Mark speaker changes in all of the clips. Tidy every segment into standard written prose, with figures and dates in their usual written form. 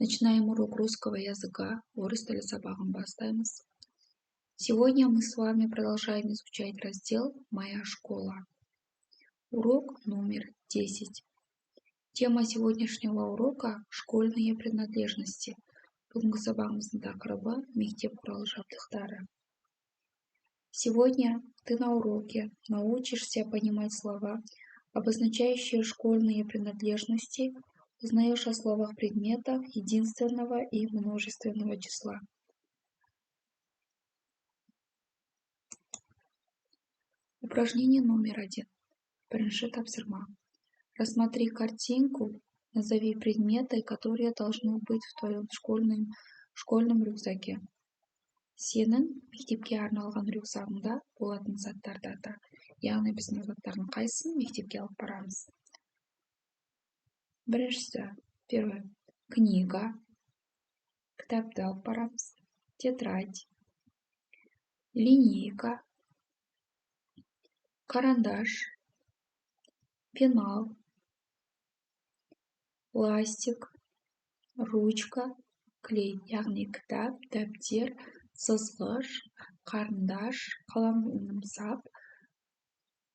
Speaker 1: Начинаем урок русского языка. Орыс тілі сабағын бастаймыз. Сегодня мы с вами продолжаем изучать раздел «Моя школа». Урок номер 10. Тема сегодняшнего урока – школьные принадлежности. Бүгінгі сабағымыздың тақырыбы мектеп құрал жабдықтары. Сегодня ты на уроке научишься понимать слова, обозначающие школьные принадлежности, узнаешь о словах предметов единственного и множественного числа. Упражнение номер 1. Бірінші тапсырма. Рассмотри картинку, назови предметы, которые должны быть в твоем школьном рюкзаке. Сенің мектепке арналған рюкзагыңда болатын заттарды ата. Яғни біздің заттардың қайсысын мектепке алып барамыз? Біріншісі, первое, книга, кітапты алып барамыз, тетрадь, линейка, карандаш, пенал, ластик, ручка, клей, яғни кітап, дәптер, сызғыш, қарындаш, қаламсап,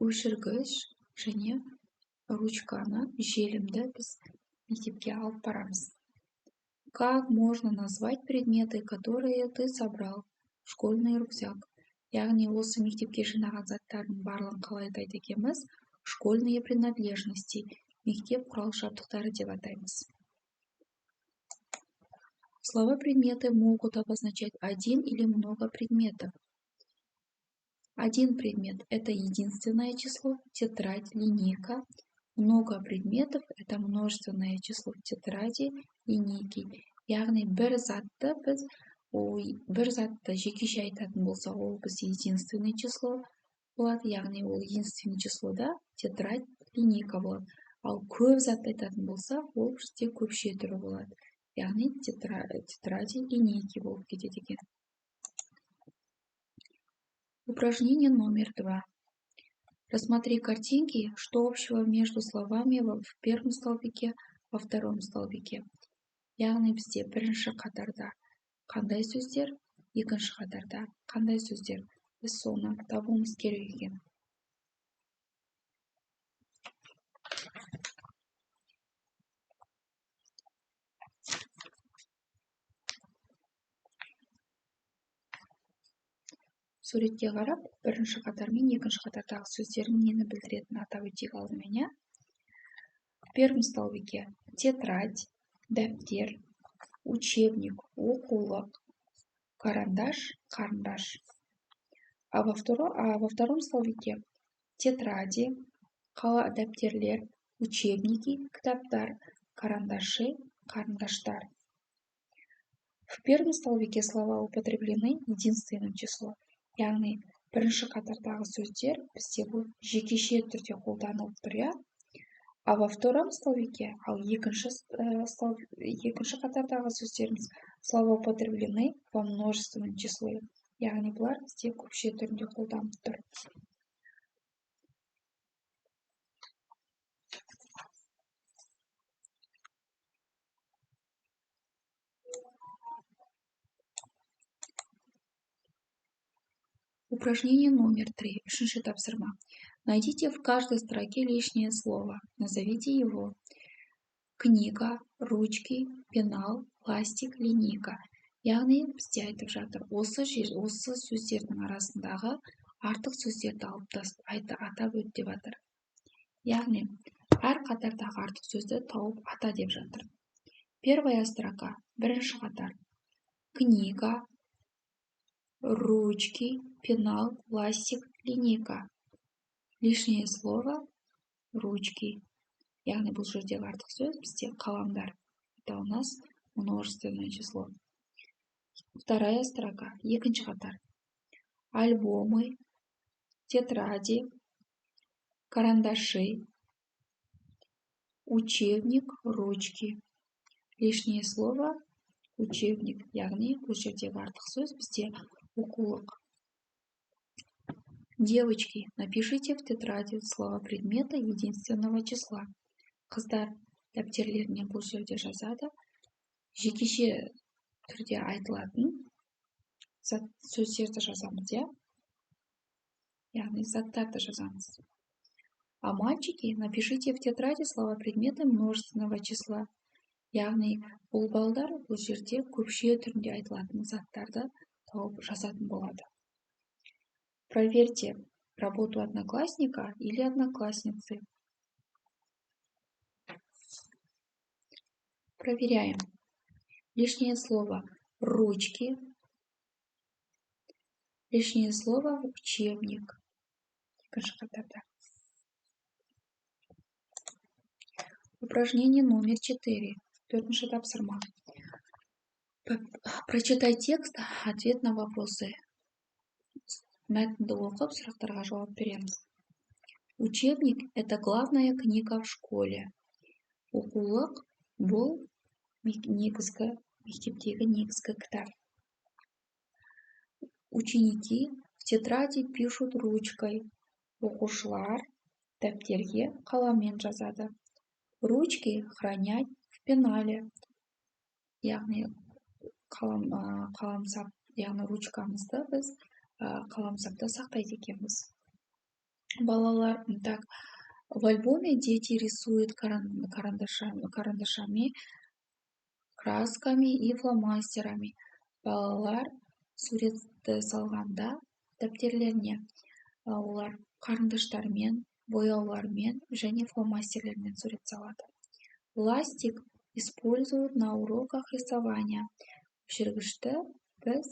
Speaker 1: өшіргіш және ручканы, желімді біз мектепке алып барамыз. Как можно назвать предметы, которые ты собрал в школьный рюкзак? Яғни осы мектепке жинаған заттардың барлығын қалай айтады екенбіз? Школьные принадлежности, мектеп құрал жабдықтары деп атаймыз. Слова предметы могут обозначать один или много предметов. Один предмет – это единственное число, тетрадь, линейка. Много предметов – это множественное число, тетради, линейки. Яғни бір затты жекеше айтатын болса, ол бізде единственное число болады. Яғни ол единственное числода тетрадь, линейка болады. Ал көп затты айтатын болса, ол бізде көпше түрі болады. Яғни тетради, линейки болып кетеді екен. Упражнение номер 2. Рассмотри картинки, что общего между словами в первом столбике, во втором столбике. Яғни бізде бірінші қатарда қандай сөздер, екінші қатарда қандай сөздер. Біз соны табуымыз керек екен. Суретке қарап, бірінші қатар мен екінші қатардағы сөздердің нені білдіретінін атап өтейік алдымен. В первом столбике тетрадь, дәптер, учебник, оқулық, карандаш, қарындаш. А во втором столбике тетради, дәптерлер, учебники, кітаптар, карандаши, қарындаштар. В первом столбике слова употреблены единственным числом. Яғни бірінші қатардағы сөздер бізде бұл жекеше түрде қолданылып тұр. А во втором столбике, ал екінші қатардағы сөздеріміз слова употреблены во множественном числе. Яғни бұлар бізде көпше түрінде қолданылып тұр. Упражнение номер 3. Үшінші тапсырма. Найдите в каждой строке лишнее слово. Назовите его. Книга, ручки, пенал, ластик, линейка. Яғни бізде айтып жатыр. Осы сөздердің арасындағы артық сөздерді атап өт деп жатыр. Яғни әр қатардағы артық сөзді тауып ата деп жатыр. Первая строка. Бірінші қатар. Книга, ручки, пенал, ластик, линейка. Лишнее слово – ручки. Яғни бұл жердегі артық сөз бізде қаламдар. Это у нас множественное число. Вторая строка. Екінші қатар. Альбомы, тетради, карандаши, учебник, ручки. Лишнее слово – учебник. Яғни бұл жердегі артық сөз бізде оқулық. Девочки, напишите в тетради слова предмета единственного числа. Қыздар дәптерлеріне бұл жерде жазады. жекеше түрде айтылатын сөздерді жазамыз, иә? Яғни заттарды жазамыз. А мальчики, напишите в тетради слова предметы множественного числа. Яғни бұл балдар бұл жерде көпше түрінде айтылатын заттарды тауып жазатын болады. Проверьте работу одноклассника или одноклассницы. Проверяем. Лишнее слово ручки. Лишнее слово учебник. Упражнение номер 4. Төртінші тапсырма. Прочитай текст, ответ на вопросы. Мәтінді оқып, сұрақтарға жауап береміз. Учебник – это главная книга в школе. Оқулық бұл мектептегі негізгі кітап. Ученики в тетради пишут ручкой. Оқушылар дәптерге қаламмен жазады. Ручки хранять в пенале. Яғни қаламсап, яғни ручкамызды біз қаламсапта сақтайды екенбіз. Балалар, так, в альбоме дети рисуют карандашами, красками и фломастерами. Балалар суретті салғанда дәптерлеріне олар қарындаштармен, бояулармен және фломастерлермен сурет салады. Ластик используют на уроках рисования. Өшіргішті біз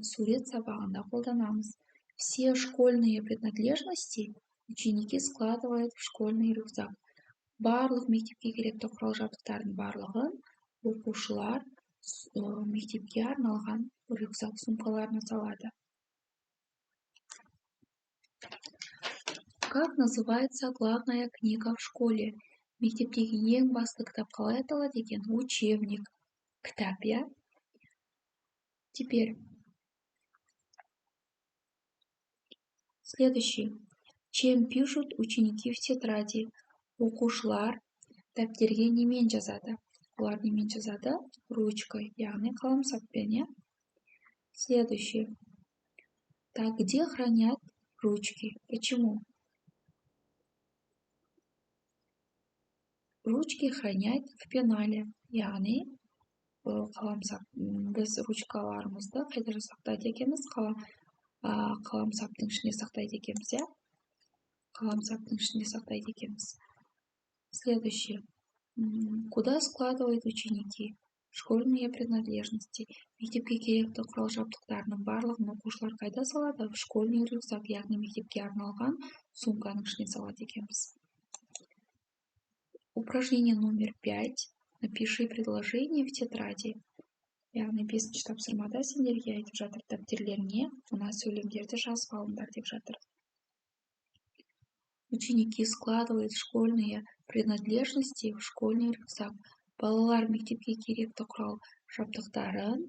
Speaker 1: сурет сабағында қолданамыз. Все школьные принадлежности ученики складывают в школьный рюкзак. Барлық мектепке керекті құрал-жабдықтардың барлығын оқушылар мектепке арналған рюкзак сумкаларына салады. Как называется главная книга в школе? Мектептегі ең басты кітап қалай аталады екен? Учебник. Кітап, я? Теперь. Следующий. Чем пишут ученики в тетради? Оқушылар дәптерге немен жазады? Олар немен жазады? Ручкой, яғни қаламсаппен, я? Следующий. Так, где хранят ручки? Почему? Ручки хранять в пенале, яғни қаламсап. Біз ручкаларымызды қайда сақтайды екенбіз? Қаламсаптың ішіне сақтайды екенбіз, я? Қаламсаптың ішіне сақтайды екенбіз. Следующий. Куда складывают ученики? Школьные принадлежности. Мектепке керекті құрал-жабдықтарының барлығын оқушылар қайда салады? В школьный рюкзак, яғни мектепке арналған сумканың ішіне салады екенбіз. Упражнение номер 5. Напиши предложение в тетради. Яғни 5-ші тапсырмада сендерге айтып жатыр, дәптерлеріне мына сөйлемдерді жазып алыңдар деп жатыр. Ученики складывают школьные принадлежности в школьный рюкзак. Балалар мектепке керекті құрал-жабдықтарын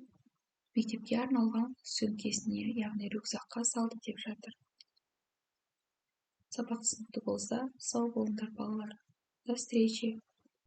Speaker 1: мектепке арналған сөмкесіне, яғни рюкзакқа салды деп жатыр. Сабақ сыныпты болса, сау болыңдар балалар. До встречи!